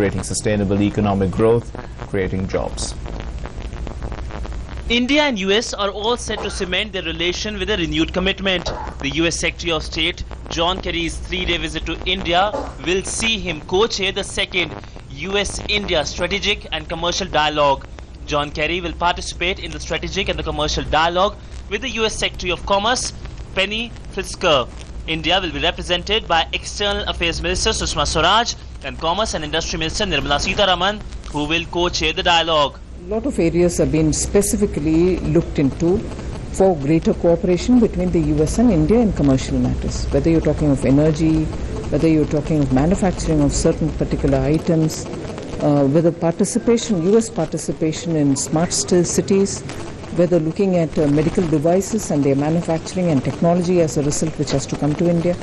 creating sustainable economic growth, creating jobs. India and US are all set to cement their relation with a renewed commitment. The US Secretary of State, John Kerry's 3-day visit to India will see him co-chair the second US-India Strategic and Commercial Dialogue. John Kerry will participate in the strategic and the commercial dialogue with the US Secretary of Commerce, Penny Pritzker. India will be represented by External Affairs Minister Sushma Swaraj and Commerce and Industry Minister Nirmala Sitharaman, who will co-chair the dialogue. A lot of areas have been specifically looked into for greater cooperation between the US and India in commercial matters. Whether you're talking of energy, whether you're talking of manufacturing of certain particular items, whether US participation in smart cities, whether looking at medical devices and their manufacturing and technology as a result which has to come to India,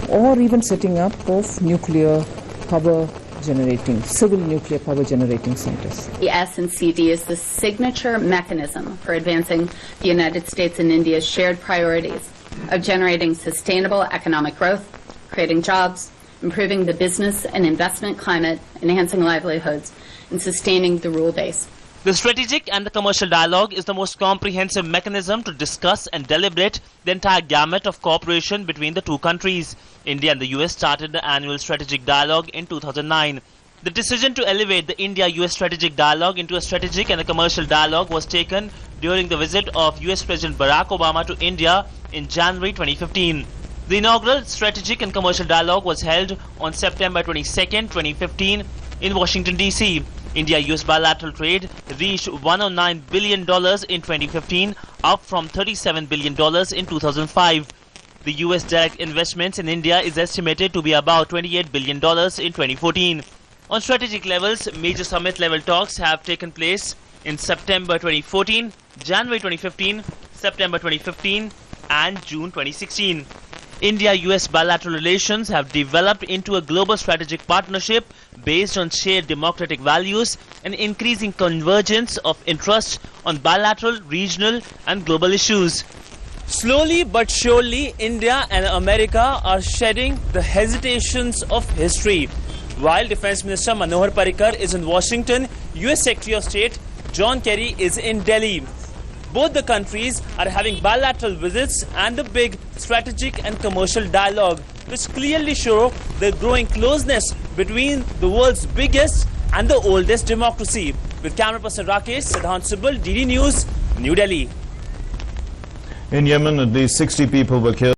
or even setting up of nuclear power generating, civil nuclear power generating centers. The S&CD is the signature mechanism for advancing the United States and India's shared priorities of generating sustainable economic growth, creating jobs, improving the business and investment climate, enhancing livelihoods, and sustaining the rule base. The strategic and the commercial dialogue is the most comprehensive mechanism to discuss and deliberate the entire gamut of cooperation between the two countries. India and the US started the annual strategic dialogue in 2009. The decision to elevate the India-US strategic dialogue into a strategic and a commercial dialogue was taken during the visit of US President Barack Obama to India in January 2015. The inaugural strategic and commercial dialogue was held on September 22, 2015 in Washington, D.C. India-US bilateral trade reached $109 billion in 2015, up from $37 billion in 2005. The US direct investments in India is estimated to be about $28 billion in 2014. On strategic levels, major summit-level talks have taken place in September 2014, January 2015, September 2015, and June 2016. India-US bilateral relations have developed into a global strategic partnership based on shared democratic values and increasing convergence of interests on bilateral, regional, and global issues. Slowly but surely, India and America are shedding the hesitations of history. While Defense Minister Manohar Parrikar is in Washington, US Secretary of State John Kerry is in Delhi. Both the countries are having bilateral visits and a big strategic and commercial dialogue, which clearly show the growing closeness between the world's biggest and the oldest democracy. With camera person Rakesh, Siddhant Subal, DD News, New Delhi. In Yemen, at least 60 people were killed.